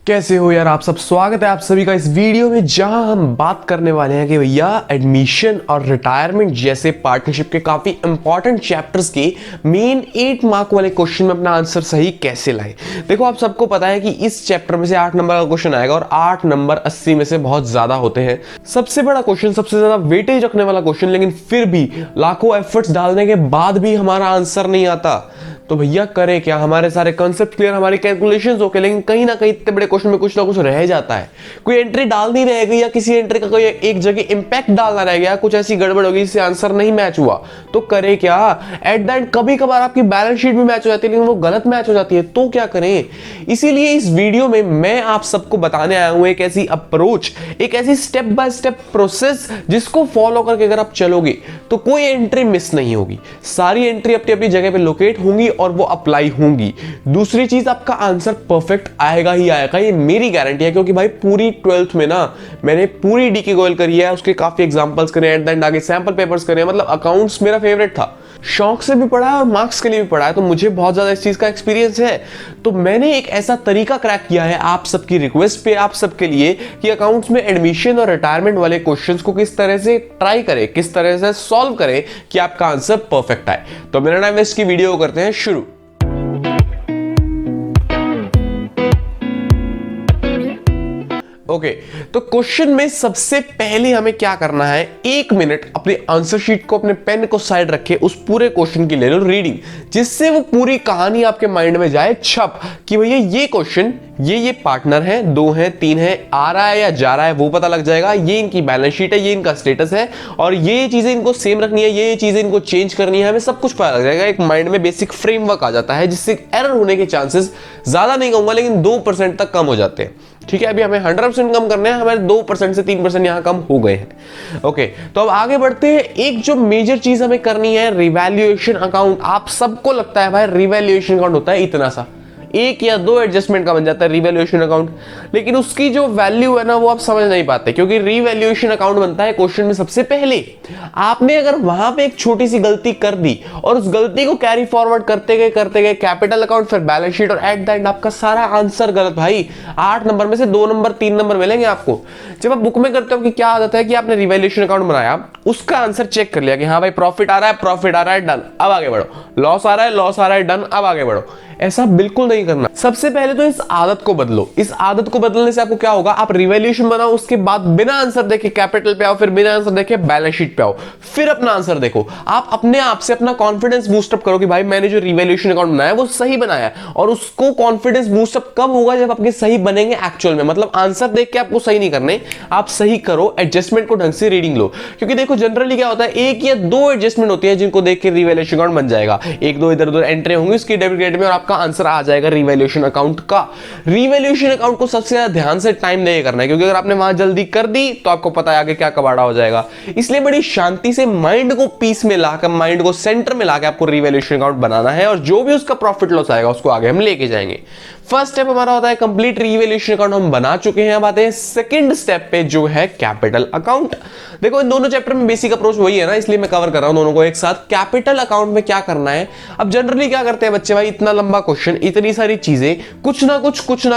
कैसे हो यार आप सब। स्वागत है आप सभी का इस वीडियो में, जहां हम बात करने वाले हैं कि भैया एडमिशन और रिटायरमेंट जैसे पार्टनरशिप के काफी इंपॉर्टेंट चैप्टर्स के मेन 8 मार्क वाले क्वेश्चन में अपना आंसर सही कैसे लाएं। देखो आप सबको पता है कि इस चैप्टर में से 8 नंबर का क्वेश्चन आएगा और 8 नंबर 80 में से बहुत ज्यादा होते हैं। सबसे बड़ा क्वेश्चन, सबसे ज्यादा वेटेज रखने वाला क्वेश्चन, लेकिन फिर भी लाखों एफर्ट्स डालने के बाद भी हमारा आंसर नहीं आता तो भैया करे क्या। हमारे सारे कॉन्सेप्ट क्लियर, हमारी कैलकुलेशंस ओके, लेकिन कहीं ना कहीं इतने बड़े क्वेश्चन में कुछ ना कुछ रह जाता है। कोई एंट्री डाल नहीं रह गई या किसी एंट्री का कोई एक जगह इंपैक्ट डालना रह गया, कुछ ऐसी गड़बड़ हो गई जिससे आंसर नहीं मैच हुआ तो करे क्या। एट द एंड कभी कभार आपकी बैलेंस शीट भी मैच हो जाती है लेकिन वो गलत मैच हो जाती है तो क्या करें। इसीलिए इस वीडियो में मैं आप सबको बताने आया हूं एक ऐसी अप्रोच, एक ऐसी स्टेप बाय स्टेप प्रोसेस जिसको फॉलो करके अगर आप चलोगे तो कोई एंट्री मिस नहीं होगी, सारी एंट्री अपनी अपनी जगह पे लोकेट होंगी और वो अप्लाई होंगी। दूसरी चीज, आपका आंसर परफेक्ट आएगा ही आएगा, ये मेरी गारंटी है, क्योंकि भाई पूरी 12th में ना मैंने पूरी डीके गोयल करी है, उसके काफी एग्जांपल्स करे, एट द एंड आगे सैंपल पेपर्स करे, मतलब अकाउंट्स मेरा फेवरेट था, शौक से भी पढ़ा है और मार्क्स के लिए भी पढ़ा है, तो मुझे बहुत ज्यादा इस चीज का एक्सपीरियंस है। तो मैंने एक ऐसा तरीका क्रैक किया है आप सबकी रिक्वेस्ट पे, आप सबके लिए, कि अकाउंट्स में एडमिशन और रिटायरमेंट वाले क्वेश्चंस को किस तरह से ट्राई करें, किस तरह से सॉल्व करें कि आपका आंसर परफेक्ट आए। तो मेरा नाम है, इसकी वीडियो करते हैं शुरू। ओके, तो क्वेश्चन में सबसे पहले हमें क्या करना है, 1 मिनट अपने आंसर शीट को, अपने पेन को साइड रखे, उस पूरे क्वेश्चन की ले लो रीडिंग, जिससे वो पूरी कहानी आपके माइंड में जाए छप कि भैया ये क्वेश्चन, ये पार्टनर है, 2 है, 3 है, आ रहा है या जा रहा है वो पता लग जाएगा, ये इनकी बैलेंस शीट है, ये इनका स्टेटस है और ये चीजें इनको सेम रखनी है, ये चीजें इनको चेंज करनी है, हमें सब कुछ पता लग जाएगा। एक माइंड में बेसिक फ्रेमवर्क आ जाता है जिससे एरर होने के चांसेस ज्यादा नहीं कहूंगा लेकिन 2% तक कम हो जाते हैं। ठीक है, अभी हमें 100% कम करने हैं, हमारे 2% से 3% यहां कम हो गए हैं। ओके, तो अब आगे बढ़ते हैं। एक जो मेजर चीज हमें करनी है, रिवैल्यूएशन अकाउंट। आप सबको लगता है भाई रिवैल्यूएशन अकाउंट होता है इतना सा, 1 या 2 एडजस्टमेंट का बन जाता है रिवैल्यूएशन अकाउंट, लेकिन उसकी जो वैल्यू है ना वो आप समझ नहीं पाते, क्योंकि रिवैल्यूएशन अकाउंट बनता है क्वेश्चन में सबसे पहले। आपने अगर वहां पे एक छोटी सी गलती कर दी और उस गलती को कैरी फॉरवर्ड करते गए कैपिटल अकाउंट, फिर बैलेंस शीट, और एट द एंड आपका सारा आंसर गलत। भाई 8 नंबर में से 2 नंबर 3 नंबर मिलेंगे आपको। जब आप बुक में करते हो कि क्या आदत है कि आपने रिवैल्यूएशन अकाउंट बनाया, उसका आंसर चेक कर लिया कि हाँ भाई प्रॉफिट आ रहा है, डन, अब आगे बढ़ो, लॉस आ रहा है, डन, अब आगे बढ़ो। ऐसा बिल्कुल नहीं करना। सबसे पहले तो इस आदत को बदलो। इस आदत को बदलने से आपको क्या होगा, आप रिवैल्यूएशन बनाओ, उसके बाद बिना आंसर देखे कैपिटल पे आओ, फिर बिना आंसर देखे बैलेंस शीट पे आओ, फिर अपना आंसर देखो। आप अपने आप से अपना कॉन्फिडेंस बूस्टअप करो कि भाई मैंने जो रिवैल्यूएशन अकाउंट बनाया वो सही बनाया। और उसको कॉन्फिडेंस बूस्टअप कब होगा, जब आपके सही बनेंगे एक्चुअल में। मतलब आंसर देख के आपको सही नहीं करने, आप सही करो, एडजस्टमेंट को ढंग से रीडिंग लो। क्योंकि देखो जनरली क्या होता है, 1 या 2 एडजस्टमेंट होती है जिनको देख के रिवैल्यूएशन अकाउंट बन जाएगा, 1-2 इधर उधर एंट्री होंगी उसकी डेबिट क्रेडिट में और आपका आंसर आ जाएगा रिवैल्यूएशन अकाउंट का। रिवैल्यूएशन अकाउंट को सबसे ज्यादा ध्यान से टाइम नहीं करना है, क्योंकि अगर आपने वहां जल्दी कर दी तो आपको पता है आगे क्या कबाड़ा हो जाएगा। इसलिए बड़ी शांति से माइंड को पीस में लाकर, माइंड को सेंटर में लाकर आपको रिवैल्यूएशन अकाउंट बनाना है, और जो भी उसका प्रॉफिट लॉस आएगा उसको आगे हम लेके जाएंगे। फर्स्ट स्टेप हमारा होता है कंप्लीट रिवैल्यूएशन अकाउंट, हम बना चुके हैं। अब आते हैं सेकंड स्टेप पे जो है कैपिटल अकाउंट। देखो इन दोनों चैप्टर में बेसिक अप्रोच वही है ना, इसलिए मैं कवर कर रहा हूं दोनों को एक साथ। कैपिटल अकाउंट में क्या करना है, अब जनरली क्या करते हैं बच्चे, भाई इतना लंबा क्वेश्चन, इतनी सारी चीजें, कुछ ना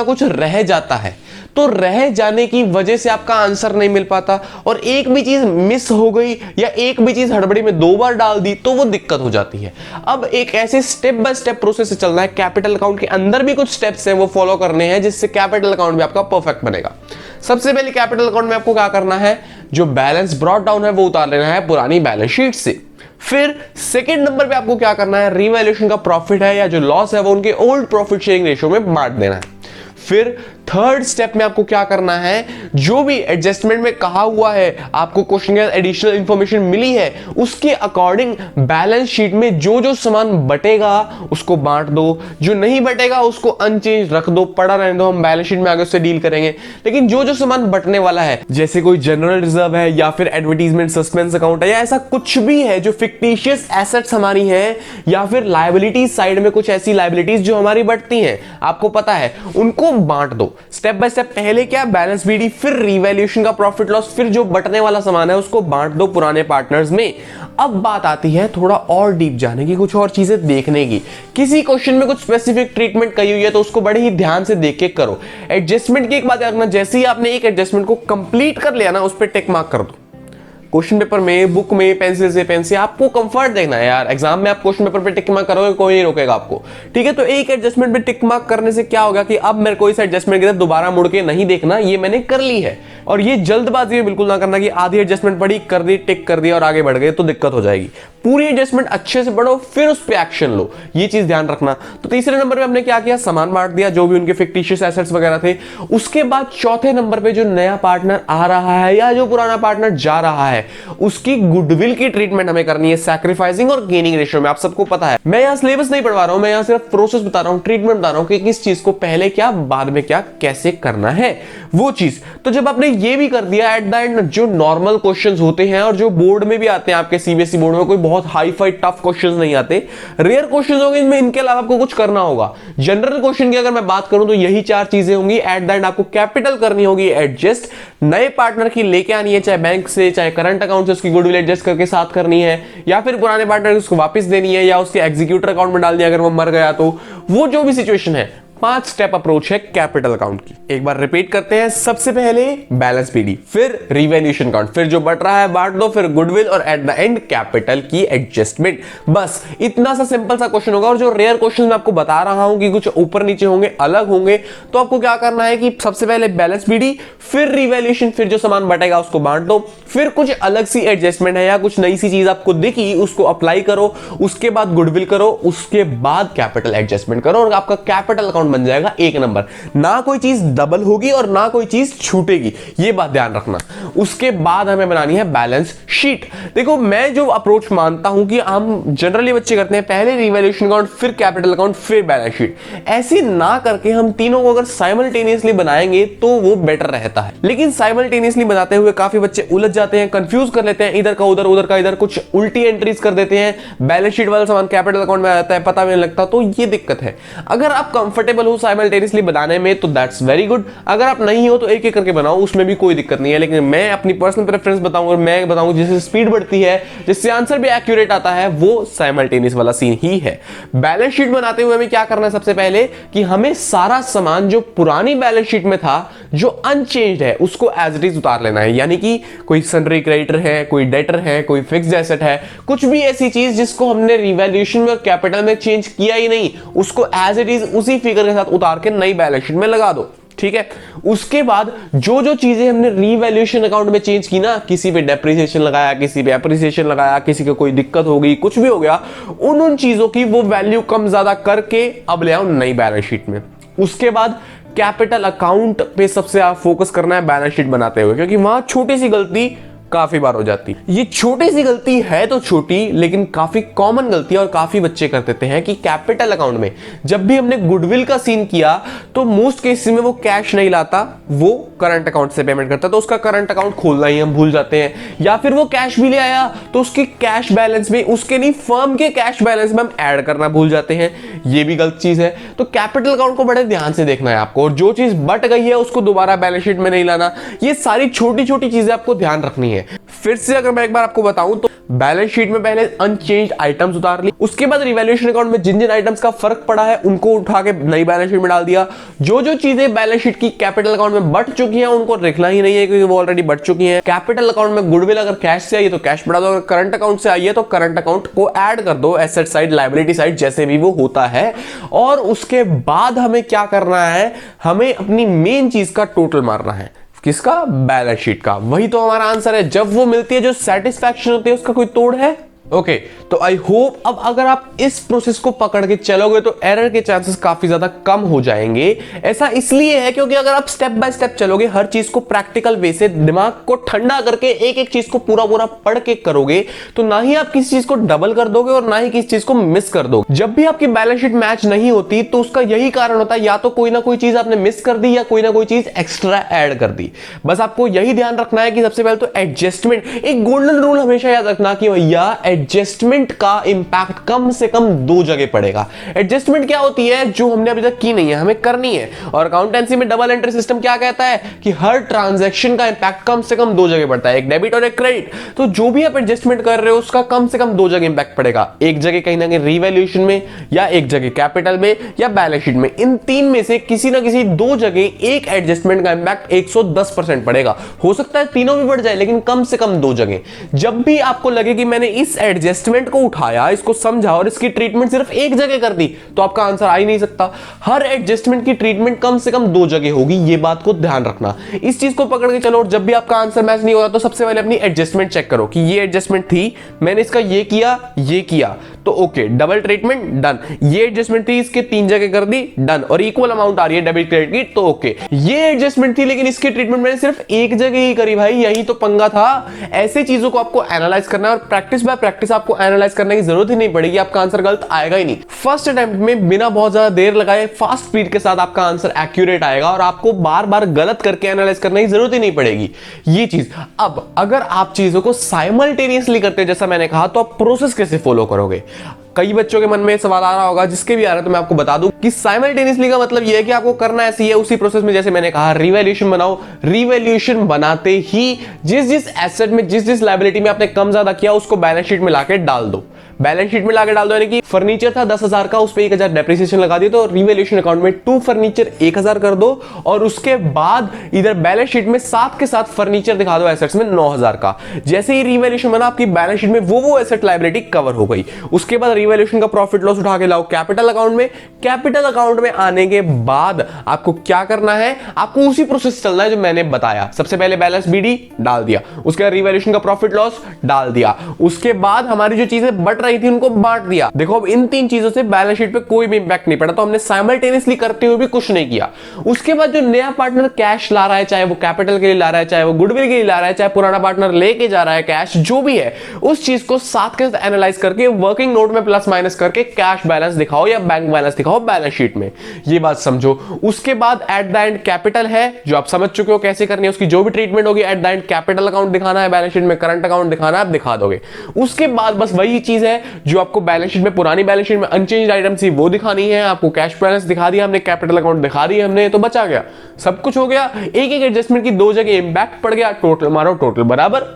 कुछ रह जाता है, तो रह जाने की वजह से आपका आंसर नहीं मिल पाता, और एक भी चीज मिस हो गई या एक भी चीज हड़बड़ी में 2 बार डाल दी तो वो दिक्कत हो जाती है। अब एक ऐसे स्टेप बाय स्टेप प्रोसेस से चलना है। कैपिटल अकाउंट के अंदर भी कुछ स्टेप्स हैं वो फॉलो करने हैं, जिससे कैपिटल अकाउंट भी आपका परफेक्ट बनेगा। सबसे पहले कैपिटल अकाउंट में आपको क्या करना है, जो बैलेंस ब्रॉट डाउन है वो उतार लेना है पुरानी बैलेंस शीट से। फिर सेकंड नंबर पे आपको क्या करना है, रिवैल्यूएशन का प्रॉफिट है या जो लॉस है वो उनके ओल्ड प्रॉफिट शेयरिंग रेशियो में बांट देना है। फिर थर्ड स्टेप में आपको क्या करना है, जो भी एडजस्टमेंट में कहा हुआ है, आपको क्वेश्चन के एडिशनल इंफॉर्मेशन मिली है, उसके अकॉर्डिंग बैलेंस शीट में जो जो सामान बटेगा उसको बांट दो, जो नहीं बटेगा उसको अनचेंज रख दो, पड़ा रहने दो, हम बैलेंस शीट में आगे उससे डील करेंगे। लेकिन जो जो सामान बटने वाला है, जैसे कोई जनरल रिजर्व है या फिर एडवर्टीजमेंट सस्पेंस अकाउंट है या ऐसा कुछ भी है जो फिक्टिशियस एसेट्स हमारी है, या फिर लायबिलिटीज साइड में कुछ ऐसी लायबिलिटीज जो हमारी बटती हैं, आपको पता है, उनको बांट दो। स्टेप बाय स्टेप पहले क्या, बैलेंस बीडी, फिर रिवैल्यूएशन का प्रॉफिट लॉस, फिर जो बटने वाला सामान है उसको बांट दो पुराने पार्टनर्स में। अब बात आती है थोड़ा और डीप जाने की, कुछ और चीजें देखने की। किसी क्वेश्चन में कुछ स्पेसिफिक ट्रीटमेंट कही हुई है तो उसको बड़े ही ध्यान से देख के करो। एडजस्टमेंट की एक बात याद रखना, जैसे ही आपने एक एडजस्टमेंट को कंप्लीट कर लिया ना, उस पर टिक मार्क कर दो। क्वेश्चन पेपर में, बुक में, पेंसिल से पेन से आपको कंफर्ट देखना है यार। एग्जाम में आप क्वेश्चन पेपर पे टिक मार्क करोगे, कोई नहीं रोकेगा आपको, ठीक है। तो एक एडजस्टमेंट पे टिक मार्क करने से क्या होगा कि अब मेरे को इस एडजस्टमेंट की तरफ दोबारा मुड़ के नहीं देखना, ये मैंने कर ली है। और ये जल्दबाजी में बिल्कुल ना करना कि आधी एडजस्टमेंट पड़ी, कर दी, टिक कर दिया और आगे बढ़ गए, तो दिक्कत हो जाएगी। पूरी एडजस्टमेंट अच्छे से पढ़ो, फिर उस पर एक्शन लो, ये चीज ध्यान रखना। तो तीसरे नंबर पे हमने क्या किया, सामान बांट दिया, जो भी उनके फिक्टिशियस एसेट्स वगैरह थे। उसके बाद चौथे नंबर पे जो नया पार्टनर आ रहा है या जो पुराना पार्टनर जा रहा है, उसकी गुडविल की ट्रीटमेंट हमें करनी है, सैक्रिफाइसिंग और गेनिंग रेशियो में। आप सबको पता है, मैं यहां सिलेबस नहीं पढ़वा रहा हूं, मैं यहां सिर्फ प्रोसेस बता रहा हूं, ट्रीटमेंट बता रहा हूं कि किस चीज को पहले क्या, बाद में क्या, कैसे करना है वो चीज। तो जब आपने ये भी कर दिया, एट द एंड जो नॉर्मल क्वेश्चंस होते हैं और जो बोर्ड में भी आते हैं, आपके सीबीएसई बोर्ड में कोई बहुत हाई फाई टफ क्वेश्चंस नहीं आते, रेयर क्वेश्चंस होंगे इनमें, इनके अलावा आपको कुछ करना होगा। जनरल क्वेश्चन की अगर मैं बात करूं तो यही चार चीजें होंगी। एट द एंड आपको कैपिटल करनी होगी एडजस्ट, नए पार्टनर की लेके आनी है, चाहे बैंक से चाहे करंट अकाउंट से, उसकी गुडविल एडजस्ट करके साथ करनी है, या फिर पुराने पार्टनर उसको वापस देनी है, या उसके एग्जीक्यूटर अकाउंट में डाल दिया अगर वो मर गया तो। वो जो भी सिचुएशन है, 5 स्टेप अप्रोच है कैपिटल अकाउंट की। एक बार रिपीट करते हैं, सबसे पहले बैलेंस पीडी, फिर रिवैल्यूएशन अकाउंट, फिर जो बट रहा है बांट दो, फिर गुडविल और एट द एंड कैपिटल की एडजस्टमेंट। बस इतना सा सिंपल सा क्वेश्चन होगा। और जो रेयर क्वेश्चन मैं आपको बता रहा हूं कि कुछ ऊपर नीचे होंगे, अलग होंगे, तो आपको क्या करना है कि सबसे पहले बैलेंस पीडी, फिर रिवैल्यूएशन, फिर जो सामान बटेगा उसको बांट दो, फिर कुछ अलग सी एडजस्टमेंट है या कुछ नई सी चीज आपको दिखी उसको अप्लाई करो, उसके बाद गुडविल करो, उसके बाद कैपिटल एडजस्टमेंट करो और आपका कैपिटल अकाउंट बन जाएगा एक नंबर। ना कोई चीज डबल होगी और ना कोई चीज छूटेगी, ये बात ध्यान रखना। उसके बाद हमें बनानी है बैलेंस शीट। देखो, मैं जो अप्रोच मानता हूं कि हम जनरली बच्चे करते हैं, पहले रिवैल्यूएशन अकाउंट, फिर कैपिटल अकाउंट, फिर बैलेंस शीट। ऐसे ना करके हम तीनों को अगर साइमल्टेनियसली बनाएंगे तो वो बेटर रहता है। लेकिन साइमल्टेनियसली बनाते हुए काफी बच्चे उलझ जाते हैं, कंफ्यूज कर लेते हैं, इधर का उधर, उधर का इधर, कुछ उल्टी एंट्रीज कर देते हैं, बैलेंस शीट वाला सामान कैपिटल अकाउंट में आ जाता है, पता भी नहीं लगता। तो ये दिक्कत है। अगर आप कंफर्टेबल हो साइमल्टेनियसली बनाने में तो दैट्स वेरी गुड। अगर आप नहीं हो तो एक एक करके बनाओ, उसमें भी कोई दिक्कत नहीं है। लेकिन मैं अपनी पर्सनल प्रेफरेंस बताऊंगा, मैं बताऊंगा जिससे स्पीड बढ़ती है, जिससे आंसर भी एक्यूरेट आता है, वो साइमल्टेनियस वाला सीन ही है। बैलेंस शीट बनाते हुए हमें क्या करना है, सबसे पहले कि हमें सारा सामान जो पुरानी बैलेंस शीट में था, जो अनचेंज्ड है, उसको एज इट इज उतार लेना है। यानी कि कोई सन्ड्री क्रेडिटर है, कोई डेटर है, कोई फिक्स्ड एसेट है, कुछ भी ऐसी चीज जिसको हमने रिवैल्यूएशन में और कैपिटल में चेंज किया ही नहीं, उसको एज इट इज उसी फिगर के साथ उतार के नई बैलेंस शीट में लगा दो, ठीक है। उसके बाद जो जो चीजें हमने रिवैल्यूएशन अकाउंट में चेंज की ना, किसी पे डेप्रिसिएशन लगाया, किसी पे एप्रिसिएशन लगाया, किसी को कोई दिक्कत हो गई, कुछ भी हो गया, उन चीजों की वो वैल्यू कम ज्यादा करके अब ले आओ नई बैलेंस शीट में। उसके बाद कैपिटल अकाउंट पे सबसे फोकस करना है बैलेंस शीट बनाते हुए, क्योंकि वहां छोटी सी गलती काफी बार हो जाती है। ये छोटी सी गलती है तो छोटी, लेकिन काफी कॉमन गलती है और काफी बच्चे कर देते हैं कि कैपिटल अकाउंट में जब भी हमने गुडविल का सीन किया तो मोस्ट केसेस में वो कैश नहीं लाता, वो करंट अकाउंट से पेमेंट करता, तो उसका करंट अकाउंट खोलना ही हम भूल जाते हैं। या फिर वो कैश भी ले आया तो उसके कैश बैलेंस में, उसके नहीं फर्म के कैश बैलेंस में हम ऐड करना भूल जाते हैं, ये भी गलत चीज है। तो कैपिटल अकाउंट को बड़े ध्यान से देखना है आपको, और जो चीज बट गई है उसको दोबारा बैलेंस शीट में नहीं लाना। ये सारी छोटी छोटी चीजें आपको ध्यान रखनी है। फिर से अगर मैं एक बार आपको बताऊं तो बैलेंस शीट में पहले अनचेंज्ड आइटम्स उतार ली, उसके बाद रिवैल्यूएशन अकाउंट में जिन जिन आइटम्स का फर्क पड़ा है उनको उठा के नई बैलेंस शीट में डाल दिया। जो जो चीजें बैलेंस शीट की कैपिटल अकाउंट में बट चुकी हैं उनको लिखना ही नहीं है, क्योंकि वो ऑलरेडी बट चुकी हैं। कैपिटल अकाउंट में गुडविल अगर कैश से आई है तो कैश बढ़ा दो, अगर करंट अकाउंट से आई है तो करंट अकाउंट को ऐड कर दो, एसेट साइड, लायबिलिटी साइड, जैसे भी वो होता है। और उसके बाद हमें क्या करना है, हमें अपनी मेन चीज का टोटल मारना है। किसका? बैलेंस शीट का। वही तो हमारा आंसर है। जब वो मिलती है, जो सेटिस्फैक्शन होती है, उसका कोई तोड़ है? ओके, तो आई होप अब अगर आप इस प्रोसेस को पकड़ के चलोगे तो एरर के चांसेस काफी ज्यादा कम हो जाएंगे। ऐसा इसलिए है क्योंकि अगर आप स्टेप बाय स्टेप चलोगे, हर चीज को प्रैक्टिकल वे से, दिमाग को ठंडा करके एक एक चीज को पूरा पूरा पढ़ के करोगे, तो ना ही आप किसी चीज को डबल कर दोगे और ना ही किसी चीज को मिस कर दोगे। जब भी आपकी बैलेंस शीट मैच नहीं होती तो उसका यही कारण होता है, या तो कोई ना कोई चीज आपने मिस कर दी या कोई ना कोई चीज एक्स्ट्रा ऐड कर दी। बस आपको यही ध्यान रखना है कि सबसे पहले तो एडजस्टमेंट, एक गोल्डन रूल हमेशा याद रखना कि भैया एडजस्टमेंट का इंपैक्ट कम से कम दो जगह पड़ेगा। एडजस्टमेंट क्या होती है, जो हमने अभी तक की नहीं है, हमें करनी है। और अकाउंटेंसी में डबल एंट्री सिस्टम क्या कहता है कि हर ट्रांजैक्शन का इंपैक्ट कम से कम दो जगह पड़ता है, एक डेबिट और एक क्रेडिट। तो जो भी आप एडजस्टमेंट कर रहे हो उसका कम से कम दो जगह इंपैक्ट पड़ेगा, एक जगह कहीं ना कहीं रीवैल्यूएशन में, या एक जगह कैपिटल में, या बैलेंस शीट में। इन तीन में से किसी ना किसी दो जगह एक एडजस्टमेंट का इंपैक्ट 110% पड़ेगा। हो सकता है तीनों भी बढ़ जाए, लेकिन कम से कम दो जगह। जब भी आपको लगे कि मैंने इस एडजस्टमेंट को उठाया, इसको समझा और इसकी ट्रीटमेंट सिर्फ एक जगह कर दी, तो आपका आंसर आ ही नहीं सकता। हर एडजस्टमेंट की ट्रीटमेंट कम से कम दो जगह होगी, ये बात को ध्यान रखना। इस चीज को पकड़ के चलो, और जब भी आपका आंसर मैच नहीं हो रहा तो सबसे पहले अपनी एडजस्टमेंट चेक करो कि ये एडजस्टमेंट थी, मैंने इसका ये किया तो ओके, डबल ट्रीटमेंट डन। ये एडजस्टमेंट थी, इसके तीन जगह कर दी, डन। और इक्वल अमाउंट आ रही है डेबिट क्रेडिट की, तो ओके। ये एडजस्टमेंट थी लेकिन इसकी ट्रीटमेंट मैंने सिर्फ एक जगह ही करी, भाई यही तो पंगा था। ऐसे चीजों को आपको एनालाइज करना है, और प्रैक्टिस बाय प्रैक्टिस आपको एनालाइज करने की जरूरत ही नहीं पड़ेगी, आपका आंसर गलत आएगा ही नहीं। फर्स्ट अटेम्प्ट में बिना बहुत ज्यादा देर लगाए फास्ट स्पीड के साथ आपका आंसर एक्यूरेट आएगा, और आपको बार बार गलत करके एनालाइज करने की जरूरत ही नहीं पड़ेगी ये चीज। अब अगर आप चीजों को साइमल्टेनियसली करते हैं, जैसा मैंने कहा, तो आप प्रोसेस कैसे फॉलो करोगे। कई बच्चों के मन में सवाल आ रहा होगा, जिसके भी आ रहा है तो मैं आपको बता दूं कि साइमल्टेनियसली का मतलब यह है कि आपको करना ऐसी है उसी प्रोसेस में, जैसे मैंने कहा रिवैल्यूएशन बनाओ। रिवैल्यूएशन बनाते ही जिस एसेट में जिस लायबिलिटी में आपने कम ज्यादा किया उसको बैलेंस शीट में लाके डाल दो। बैलेंस शीट में लाके डाल दो, यानी कि फर्नीचर था 10,000 का, उस पे 1,000 डेप्रिसिएशन लगा दिया, तो रिवैल्यूएशन अकाउंट में टू फर्नीचर 1,000 कर दो, और उसके बाद इधर बैलेंस शीट में साथ के साथ फर्नीचर दिखा दो एसेट्स में 9,000 का। जैसे ही रिवैल्यूएशन बना, आपकी बैलेंस शीट में वो एसेट लायबिलिटी कवर हो गई। उसके बाद रिवैल्यूएशन का प्रॉफिट लॉस उठा के लाओ कैपिटल अकाउंट में। कैपिटल अकाउंट में आने के बाद आपको क्या करना है, आपको उसी प्रोसेस चलना है जो मैंने बताया। सबसे पहले बैलेंस बीडी डाल दिया, उसके बाद रिवैल्यूएशन का प्रॉफिट लॉस डाल दिया, उसके बाद हमारी जो चीजें बट रही थी उनको बांट दिया। देखो अब इन तीन चीजों से बैलेंस शीट पे कोई भी इंपैक्ट नहीं पड़ा, तो हमने साइमल्टेनियसली करते हुए भी कुछ नहीं किया। उसके बाद जो नया पार्टनर कैश ला रहा है, चाहे वो कैपिटल के लिए ला रहा है, चाहे वो गुडविल के लिए ला रहा है, चाहे पुराना पार्टनर लेके जा रहा है कैश, जो भी है उस चीज को साथ के साथ एनालाइज करके वर्किंग नोट में प्लस माइनस करके कैश बैलेंस दिखाओ या बैंक बैलेंस दिखाओ बैलेंस शीट में। ये बात समझो। उसके बाद एट द एंड कैपिटल है, जो आप समझ चुके हो कैसे करनी है, उसकी जो भी ट्रीटमेंट होगी at the end capital account दिखाना है, बैलेंस शीट में करंट अकाउंट दिखाना है, आप दिखा दोगे। उसके बाद बस वही चीज है जो आपको बैलेंस शीट में, पुरानी बैलेंस शीट में अनचेंज्ड आइटम थी वो दिखानी है। आपको कैश बैलेंस दिखा दिया हमने, कैपिटल अकाउंट दिखा दिया हमने, तो बचा गया, सब कुछ हो गया। एक एक एडजस्टमेंट की दो जगह इंपैक्ट पड़ गया, टोटल मारो, टोटल बराबर।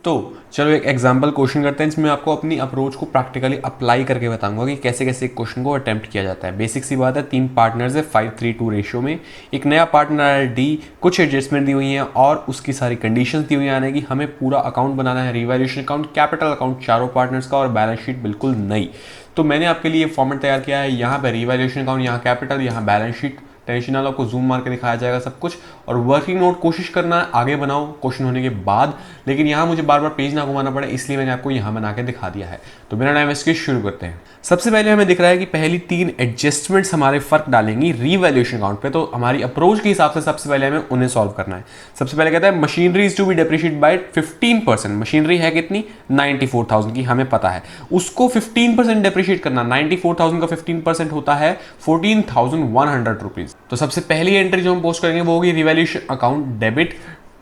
तो चलो एक एग्जाम्पल क्वेश्चन करते हैं, जिसमें आपको अपनी अप्रोच को प्रैक्टिकली अप्लाई करके बताऊंगा कि कैसे कैसे एक क्वेश्चन को अटेम्प्ट किया जाता है। बेसिक सी बात है, तीन पार्टनर्स है 5:3:2 रेशियो में। एक नया पार्टनर है डी, कुछ एडजस्टमेंट दी हुई हैं और उसकी सारी कंडीशंस दी हुई हैं, यानी कि हमें पूरा अकाउंट बनाना है, रिवैल्यूएशन अकाउंट, कैपिटल अकाउंट चारों पार्टनर्स का, और बैलेंस शीट बिल्कुल नई। तो मैंने आपके लिए फॉर्मेट तैयार किया है, यहाँ पे रिवैल्यूएशन अकाउंट, यहाँ कैपिटल, यहाँ बैलेंस शीट। टेंशन ना लो, आपको जूम मार के दिखाया जाएगा सब कुछ। और वर्किंग नोट कोशिश करना आगे बनाओ क्वेश्चन होने के बाद, लेकिन यहाँ मुझे बार बार पेज ना घुमाना पड़े, इसलिए मैंने आपको यहाँ बना के दिखा दिया है। तो बिना टाइम वेस्ट के शुरू करते हैं। सबसे पहले हमें दिख रहा है कि पहली तीन एडजस्टमेंट्स हमारे फर्क डालेंगी रिवैल्यूएशन अकाउंट पे, तो हमारी अप्रोच के हिसाब से सबसे पहले हमें उन्हें सॉल्व करना है। सबसे पहले कहता है machinery is to be depreciated by 15%। Machinery है कितनी, 94,000 की, हमें पता है। उसको 15% डेप्रिशिएट करना, 94,000 का 15% होता है 14,100 रुपीज। तो सबसे पहली एंट्री जो हम पोस्ट करेंगे वो होगी revaluation account debit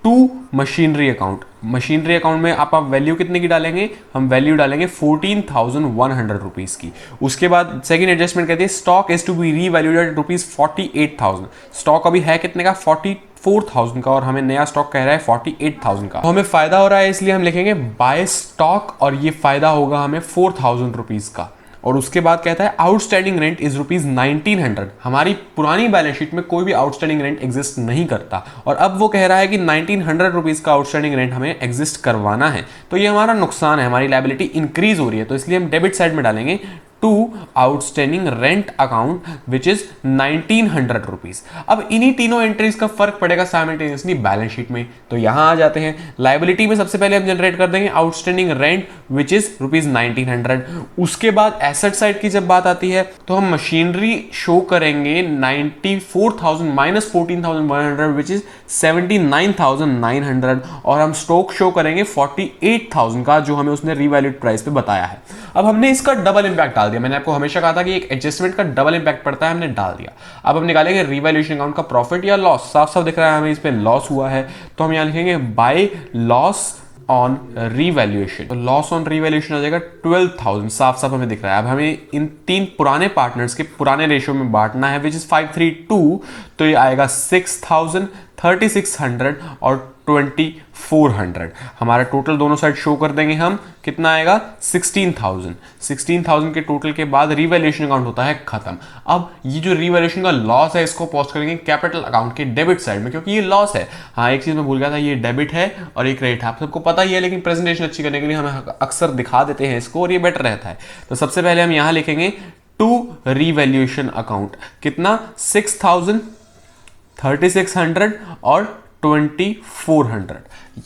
to machinery account. Machinery account में आप वैल्यू कितने की डालेंगे, हम वैल्यू डालेंगे 14,100 रुपीज की। उसके बाद सेकंड एडजस्टमेंट कहते हैं stock is to be revalued at rupees 48,000। Stock अभी है कितने का, 44,000 का, और हमें नया स्टॉक कह रहा है 48,000 का। तो हमें फायदा हो रहा है, इसलिए हम लिखेंगे बाय स्टॉक, और ये फायदा होगा हमें 4,000 रुपीज का। और उसके बाद कहता है आउटस्टैंडिंग रेंट इज रुपीज 1900। हमारी पुरानी बैलेंस शीट में कोई भी आउटस्टैंडिंग रेंट एग्जिस्ट नहीं करता, और अब वो कह रहा है कि 1900 रुपीज का आउटस्टैंडिंग रेंट हमें एग्जिस्ट करवाना है। तो ये हमारा नुकसान है, हमारी लायबिलिटी इंक्रीज हो रही है, तो इसलिए हम डेबिट साइड में डालेंगे to outstanding rent account which is 1900 rupees. अब इन्हीं तीनों एंट्रीज का फर्क पड़ेगा साइमल्टेनियसली बैलेंस शीट में। तो यहां आ जाते हैं, लायबिलिटी में सबसे पहले हम जनरेट कर देंगे outstanding rent which is rupees 1900। उसके बाद एसेट साइड की जब बात आती है तो हम मशीनरी शो करेंगे 94,000 माइनस 14,100 विच इज 79,900, और हम स्टॉक शो करेंगे 48,000 का, जो हमें उसने रीवैल्यूड प्राइस पे बताया है। अब हमने इसका डबल इंपैक्ट डाल दिया। मैंने आपको हमेशा कहा था कि एक एडजस्टमेंट का डबल इंपैक्ट पड़ता है, हमने डाल दिया। अब हम निकालेंगे रिवैल्यूएशन अकाउंट का प्रॉफिट या लॉस। साफ साफ दिख रहा है हमें इस पे लॉस हुआ है, तो हम यहां लिखेंगे बाय लॉस ऑन रीवैल्यूएशन। तो लॉस ऑन रीवैल्यूएशन आ जाएगा 12,000, साफ साफ हमें दिख रहा है। अब हमें इन 3 पुराने पार्टनर्स के पुराने रेशियो में बांटना है, विच इज 532, तो ये आएगा 6,000, 3,600 और 2,400। हमारा टोटल दोनों साइड शो कर देंगे हम, कितना आएगा 16,000। 16,000 के टोटल के बाद रीवैल्यूएशन अकाउंट होता है खत्म। अब ये जो रीवैल्यूएशन का लॉस है इसको पोस्ट करेंगे कैपिटल अकाउंट के डेबिट साइड में, क्योंकि ये लॉस है। हाँ, एक चीज मैं भूल गया था, ये डेबिट है और ये क्रेडिट है, आप सबको पता ही है, लेकिन प्रेजेंटेशन अच्छी करने के लिए हम अक्सर दिखा देते हैं इसको और ये बेटर रहता है। तो सबसे पहले हम यहां लिखेंगे टू रीवैल्यूएशन अकाउंट, कितना 6,000, 3,600 और 2,400।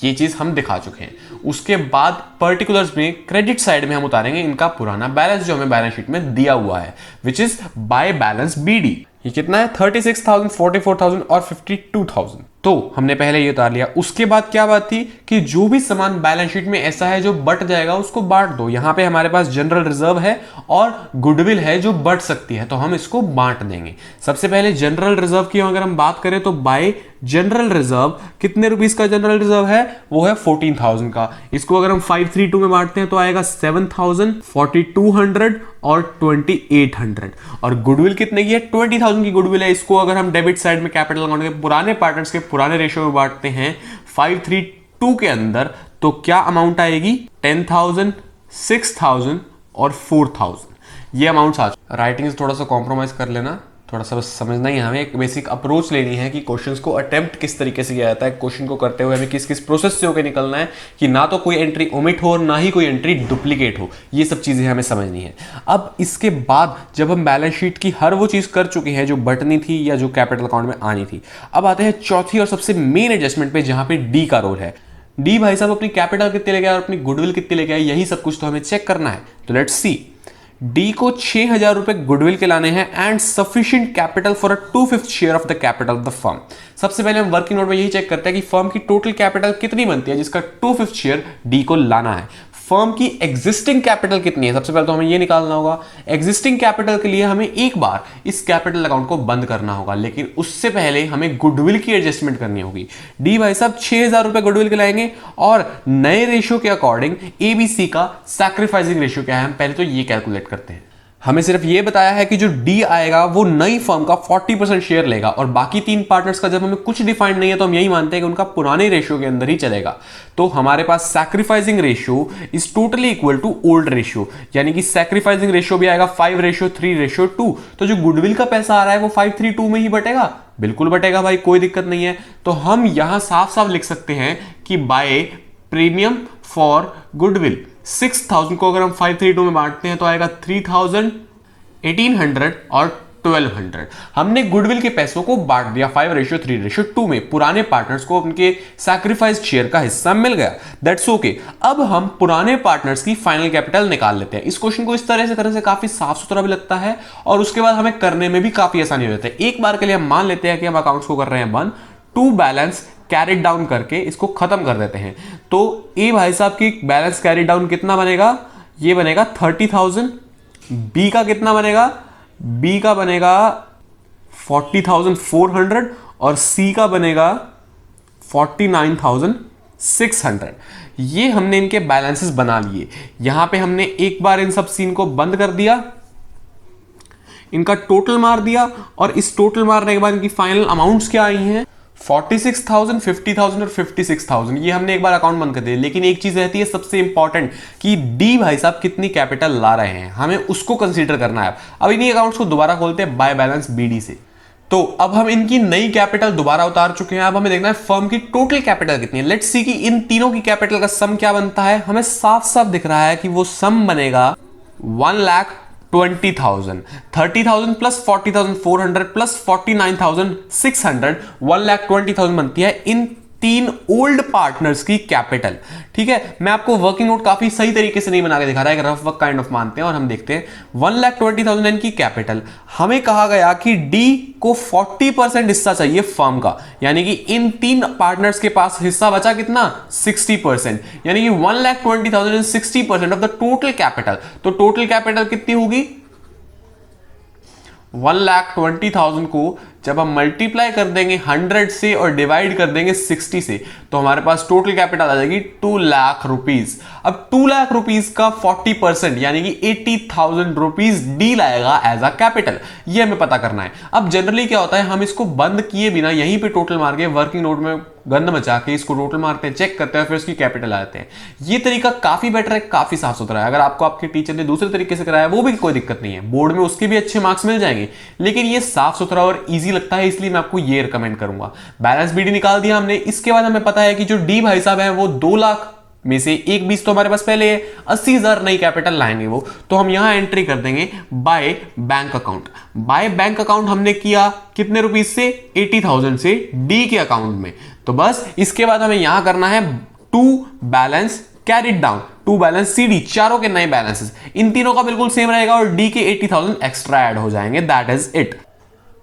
ये चीज हम दिखा चुके हैं। उसके बाद पर्टिकुलर्स में क्रेडिट साइड में हम उतारेंगे इनका पुराना बैलेंस जो हमें बैलेंस शीट में दिया हुआ है, which is by balance b d. ये कितना है 36,000, 44,000 और 52,000। तो हमने पहले ये उतार लिया। उसके बाद क्या बात थी कि जो भी सामान बैलेंस शीट में ऐसा है जो बट जाएगा उसको बांट दो। यहां पे हमारे पास जनरल रिजर्व है और गुडविल है जो बट सकती है, तो हम इसको बांट देंगे। सबसे पहले जनरल रिजर्व की अगर हम बात करें तो बाय जनरल रिजर्व कितने रुपीस का जनरल रिजर्व है, वो है 14,000 का। इसको अगर हम 532 में बांटते हैं तो आएगा 7,000, 4,200 और 2,800। और गुडविल कितने की है, 20,000 की गुडविल है। इसको अगर हम डेबिट साइड में कैपिटल अकाउंट के पुराने पार्टनर्स के पुराने रेशियो में बांटते हैं 532 के अंदर, तो क्या अमाउंट आएगी 10,000, 6,000 और 4,000। ये अमाउंट आ। राइटिंग थोड़ा सा कॉम्प्रोमाइज कर लेना, थोड़ा सा बस समझना ही, हमें एक बेसिक अप्रोच लेनी है कि क्वेश्चंस को अटेम्प्ट किस तरीके से किया जाता है। क्वेश्चन को करते हुए हमें किस किस प्रोसेस से होकर निकलना है कि ना तो कोई एंट्री ओमिट हो और ना ही कोई एंट्री डुप्लीकेट हो। ये सब चीजें हमें समझनी है। अब इसके बाद जब हम बैलेंस शीट की हर वो चीज कर चुके हैं जो बटनी थी या जो कैपिटल अकाउंट में आनी थी, अब आते हैं चौथी और सबसे मेन एडजस्टमेंट पे, जहां पे डी का रोल है। डी भाई साहब अपनी कैपिटल कितने लेके आए और अपनी गुडविल कितने लेके आए, यही सब कुछ तो हमें चेक करना है। तो लेट्स सी। डी को 6,000 रुपए गुडविल के लाने हैं and sufficient capital for a 2/5 share of the capital of the firm. सबसे पहले हम वर्किंग नोट में यही चेक करते हैं कि फर्म की टोटल कैपिटल कितनी बनती है जिसका 2/5 शेयर डी को लाना है। फर्म की एग्जिस्टिंग कैपिटल कितनी है, सबसे पहले तो हमें ये निकालना होगा। एग्जिस्टिंग कैपिटल के लिए हमें एक बार इस कैपिटल अकाउंट को बंद करना होगा, लेकिन उससे पहले हमें गुडविल की एडजस्टमेंट करनी होगी। डी भाई साहब 6,000 रुपए गुडविल के लाएंगे और नए रेशियो के अकॉर्डिंग एबीसी का सैक्रिफाइसिंग रेशियो क्या है, हम पहले तो ये कैलकुलेट करते हैं। हमें सिर्फ ये बताया है कि जो डी आएगा वो नई फर्म का 40% शेयर लेगा और बाकी 3 पार्टनर्स का जब हमें कुछ डिफाइंड नहीं है तो हम यही मानते हैं कि उनका पुराने रेशियो के अंदर ही चलेगा। तो हमारे पास sacrificing ratio is totally equal to old ratio, यानी कि सैक्रिफाइसिंग रेशियो भी आएगा 5:3:2। तो जो गुडविल का पैसा आ रहा है वो 532 में ही बटेगा, बिल्कुल बटेगा भाई, कोई दिक्कत नहीं है। तो हम यहां साफ साफ लिख सकते हैं कि बाय प्रीमियम फॉर गुडविल 6,000 को अगर हम 532 में बांटते हैं तो आएगा 3,000, 1,800 और 1,200। हमने गुडविल के पैसों को बांट दिया 5:3:2 में। पुराने पार्टनर्स को उनके सैक्रिफाइस शेयर का हिस्सा मिल गया, दैट्स ओके। अब हम पुराने पार्टनर्स की फाइनल कैपिटल निकाल लेते हैं। इस क्वेश्चन को इस तरह से करने से काफी साफ सुथरा भी लगता है और उसके बाद हमें करने में भी काफी आसानी हो जाती है। एक बार के लिए हम मान लेते हैं कि हम अकाउंट्स को कर रहे हैं बंद, टू बैलेंस कैरिड डाउन करके इसको खत्म कर देते हैं। तो ए भाई साहब की बैलेंस कैरिड डाउन कितना बनेगा, ये बनेगा 30,000। बी का कितना बनेगा, बी का बनेगा 40,400 और सी का बनेगा 49,600। ये हमने इनके बैलेंसेस बना लिए। यहां पे हमने एक बार इन सब सीन को बंद कर दिया, इनका टोटल मार दिया और इस टोटल मारने के बाद इनकी फाइनल अमाउंट्स क्या आई हैं 46,000, 50,000 और 56,000। ये हमने एक बार अकाउंट बंद कर दिया। लेकिन एक चीज रहती है सबसे इंपॉर्टेंट कि डी भाई साहब कितनी कैपिटल ला रहे हैं, हमें उसको कंसीडर करना है। अब इन्हीं अकाउंट्स को दोबारा खोलते हैं बाय बैलेंस बीडी से। तो अब हम इनकी नई कैपिटल दोबारा उतार चुके हैं। अब हमें देखना है फर्म की टोटल कैपिटल कितनी है। लेट्स सी कि इन तीनों की कैपिटल का सम क्या बनता है। हमें साफ साफ दिख रहा है कि वो सम बनेगा 1,20,000, 30,000 प्लस 40,400 प्लस 49,600, 1,20,000 बनती है इन 3 ओल्ड पार्टनर्स की कैपिटल। ठीक है, मैं आपको वर्किंग नोट काफी सही तरीके से नहीं बना के दिखा रहा है, एक रफ वर्क काइंड ऑफ मानते हैं और हम देखते हैं 1,20,000 इनकी कैपिटल। हमें कहा गया कि डी को 40% हिस्सा चाहिए फर्म का, यानी कि इन 3 पार्टनर्स के पास हिस्सा बचा कितना 60%, यानी कि 1,20,000 is 60% of the total capital. तो टोटल कैपिटल कितनी होगी 1,20,000 को जब हम मल्टीप्लाई कर देंगे 100 से और डिवाइड कर देंगे 60 से तो हमारे पास टोटल कैपिटल आ जाएगी 2 लाख रुपीज। अब 2 लाख रुपीज का 40% यानी कि 80,000 रुपीज डील आएगा एज अ कैपिटल, ये हमें पता करना है। अब जनरली क्या होता है, हम इसको बंद किए बिना यहीं पे टोटल मार के वर्किंग नोट में गंद मचा के इसको टोटल मारते हैं, चेक करते हैं, फिर उसकी कैपिटल आते हैं। ये तरीका काफी बेटर है, काफी साफ सुथरा है। अगर आपको आपके टीचर ने दूसरे तरीके से कराया वो भी कोई दिक्कत नहीं है, बोर्ड में उसके भी अच्छे मार्क्स मिल जाएंगे, लेकिन ये साफ सुथरा और इजी लगता है, इसलिए मैं आपको ये रिकमेंड करूंगा। बैलेंस बीडी निकाल दिया हमने। इसके बाद हमें पता है कि जो डी भाई साहब है वो 2 लाख में से 1/20 तो हमारे पास पहले है, 80,000 नई कैपिटल लाएंगे वो, तो हम यहां एंट्री कर देंगे by bank account. By bank account हमने किया कितने रुपीस से, 80,000 से डी के अकाउंट में। तो बस इसके बाद हमें यहां करना है to balance carried down, to balance c d, चारों के नए बैलेंसेस, इन तीनों का बिल्कुल सेम रहेगा और डी के 80,000 एक्स्ट्रा ऐड हो जाएंगे। That is it.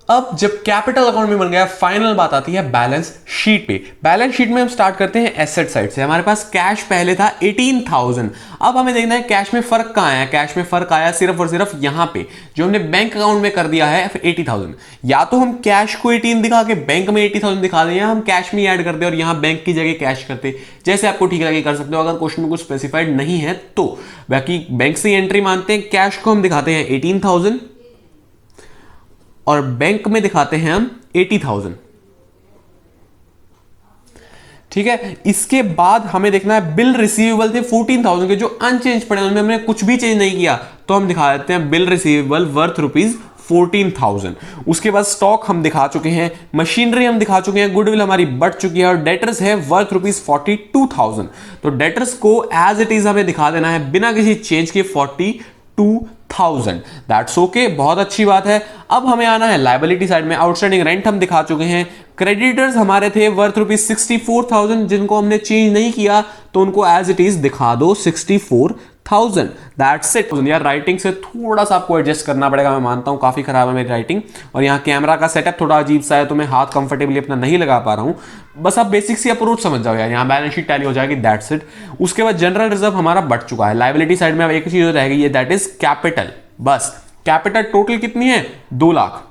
अब जब कैपिटल अकाउंट में बन गया, फाइनल बात आती है बैलेंस शीट पे। बैलेंस शीट में हम स्टार्ट करते हैं एसेट साइड से। हमारे पास कैश पहले था 18,000। अब हमें देखना है कैश में फर्क कहां आया। कैश में फर्क आया सिर्फ और सिर्फ यहां पे, जो हमने बैंक अकाउंट में कर दिया है 80,000। या तो हम कैश को 18 दिखा के बैंक में 80,000 दिखा दें, या हम कैश में ऐड कर दे और यहां बैंक की जगह कैश करते, जैसे आपको ठीक लगे कर सकते हो, अगर क्वेश्चन में कुछ स्पेसिफाइड नहीं है तो। बाकी बैंक से एंट्री मानते हैं, कैश को हम दिखाते हैं 18,000 और बैंक में दिखाते हैं हम 80,000। ठीक है। इसके बाद हमें देखना है बिल रिसीवेबल थे 14,000 के, जो अनचेंज पड़े, उनमें हमने कुछ भी चेंज नहीं किया, तो हम दिखा देते हैं बिल रिसीवेबल वर्थ रुपीज 14,000। उसके बाद स्टॉक हम दिखा चुके हैं, मशीनरी हम दिखा चुके हैं, गुडविल हमारी बढ़ चुकी है और डेटर्स है वर्थ रुपीज 42,000। तो डेटर्स को एज इट इज हमें दिखा देना है बिना किसी चेंज के 42,000। दैट्स ओके, बहुत अच्छी बात है। अब हमें आना है लायबिलिटी साइड में। आउटस्टैंडिंग रेंट हम दिखा चुके हैं। क्रेडिटर्स हमारे थे वर्थ रुपीज 64,000, जिनको हमने चेंज नहीं किया तो उनको एज इट इज दिखा दो 64,000। That's it. यार राइटिंग से थोड़ा सा आपको एडजस्ट करना पड़ेगा, मैं मानता हूं काफी खराब है मेरी राइटिंग, और यहाँ कैमरा का सेटअप थोड़ा अजीब सा है तो मैं हाथ कंफर्टेबली अपना नहीं लगा पा रहा हूं। बस आप बेसिक सी अप्रोच समझ जाओ यार, यहाँ बैलेंस शीट टैली हो जाएगी। That's it. उसके बाद जनरल रिजर्व हमारा बढ़ चुका है। लायबिलिटी साइड में अब एक चीज रहेगी, ये दैट इज कैपिटल। बस कैपिटल टोटल कितनी है, 2 लाख।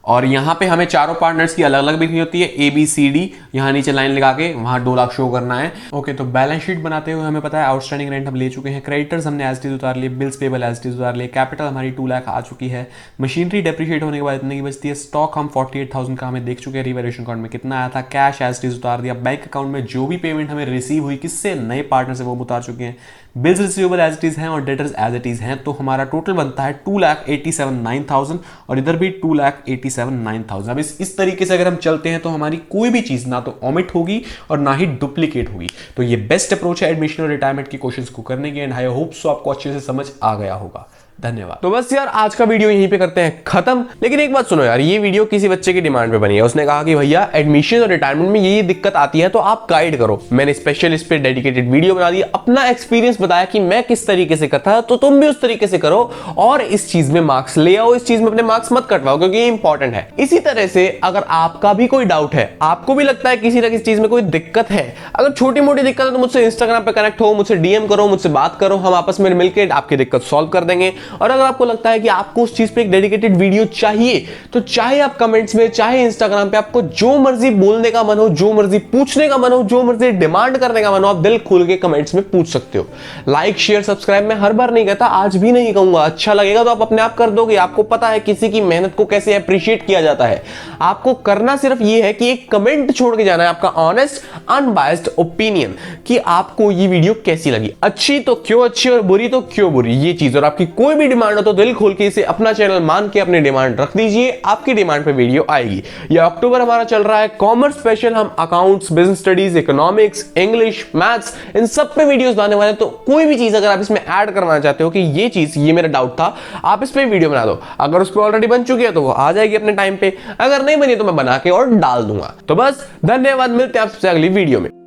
और यहां पे हमें चारों पार्टनर्स की अलग अलग बिक्री होती है, ए बी सी डी, यहां नीचे लाइन लगा के वहां 2 लाख शो करना है। ओके, तो बैलेंस शीट बनाते हुए हमें पता है आउटस्टैंडिंग रेंट हम ले चुके हैं, क्रेडिटर्स हमने एज इट इज उतार लिए, bills payable as it is उतार लिए, कैपिटल हमारी 2 लाख आ चुकी है, मशीनरी डेप्रिशिएट होने के बाद इतने की बचती है, स्टॉक हम 48,000 का हमें देख चुके हैं, रिवैल्यूएशन अकाउंट में कितना आया था, कैश एज इट इज उतार दिया, बैंक अकाउंट में जो भी पेमेंट हमें रिसीव हुई किससे, नए पार्टनर से, वो उतार चुके हैं, bills receivable as it is हैं और डेटर्स एज इट इज हैं। तो हमारा टोटल बनता है 2,87,900 और इधर भी 2,87,900। अब इस तरीके से अगर हम चलते हैं तो हमारी कोई भी चीज ना तो ओमिट होगी और ना ही डुप्लीकेट होगी। तो ये बेस्ट अप्रोच है एडमिशन और रिटायरमेंट की क्वेश्चंस को करने की। एंड आई होप सो आपको अच्छे से समझ आ गया होगा। धन्यवाद। तो बस यार आज का वीडियो यहीं पे करते हैं खत्म। लेकिन एक बात सुनो यार, ये वीडियो किसी बच्चे की डिमांड पे बनी है। उसने कहा कि भैया एडमिशन और रिटायरमेंट में ये दिक्कत आती है तो आप गाइड करो। मैंने स्पेशल इस पे डेडिकेटेड वीडियो बना दी, अपना एक्सपीरियंस बताया कि मैं किस तरीके से करता, तो तुम भी उस तरीके से करो और इस चीज में मार्क्स ले आओ, इस चीज में अपने मार्क्स मत कटवाओ, क्योंकि ये इंपॉर्टेंट है। इसी तरह से अगर आपका भी कोई डाउट है, आपको भी लगता है किसी ना किसी चीज में कोई दिक्कत है, अगर छोटी मोटी दिक्कत है तो मुझसे इंस्टाग्राम पे कनेक्ट हो, मुझसे डीएम करो, मुझसे बात करो, हम आपस में मिलकर आपकी दिक्कत सॉल्व कर देंगे। और अगर आपको लगता है कि आपको उस चीज पे एक डेडिकेटेड वीडियो चाहिए तो चाहे आप कमेंट्स में, चाहे इंस्टाग्राम पे, आपको जो मर्जी बोलने का मन हो, जो मर्जी पूछने का मन हो, जो मर्जी डिमांड करने का मन हो, आप दिल खोल के कमेंट्स में पूछ सकते हो। लाइक शेयर सब्सक्राइब मैं हर बार नहीं कहता, आज भी नहीं कहूंगा। अच्छा लगेगा तो आप अपने आप कर दोगे। आपको पता है किसी की मेहनत को कैसे अप्रिशिएट किया जाता है। आपको करना सिर्फ ये है कि एक कमेंट छोड़ के जाना है, आपका ऑनेस्ट अनबायस्ड ओपिनियन कि आपको ये वीडियो कैसी लगी, अच्छी तो क्यों अच्छी और बुरी तो क्यों बुरी, ये चीज। और आपकी कोई भी डिमांड हो तो दिल खोल के इसे अपना चैनल मान के अपनी डिमांड रख दीजिए, आपकी डिमांड पे वीडियो आएगी। ये अक्टूबर हमारा चल रहा है कॉमर्स स्पेशल, हम accounts, business studies, economics, English, maths, इन सब पे वीडियोस लाने वाले हैं। तो कोई भी चीज अगर आप इसमें ऐड करवाना चाहते हो कि ये चीज, ये मेरा डाउट था, आप इस पे वीडियो बना दो। अगर उस पर ऑलरेडी बन चुकी है तो वो आ जाएगी अपने टाइम पे, अगर नहीं बनी तो मैं बना के और डाल दूंगा। तो बस धन्यवाद, मिलते हैं आपसे अगली वीडियो में।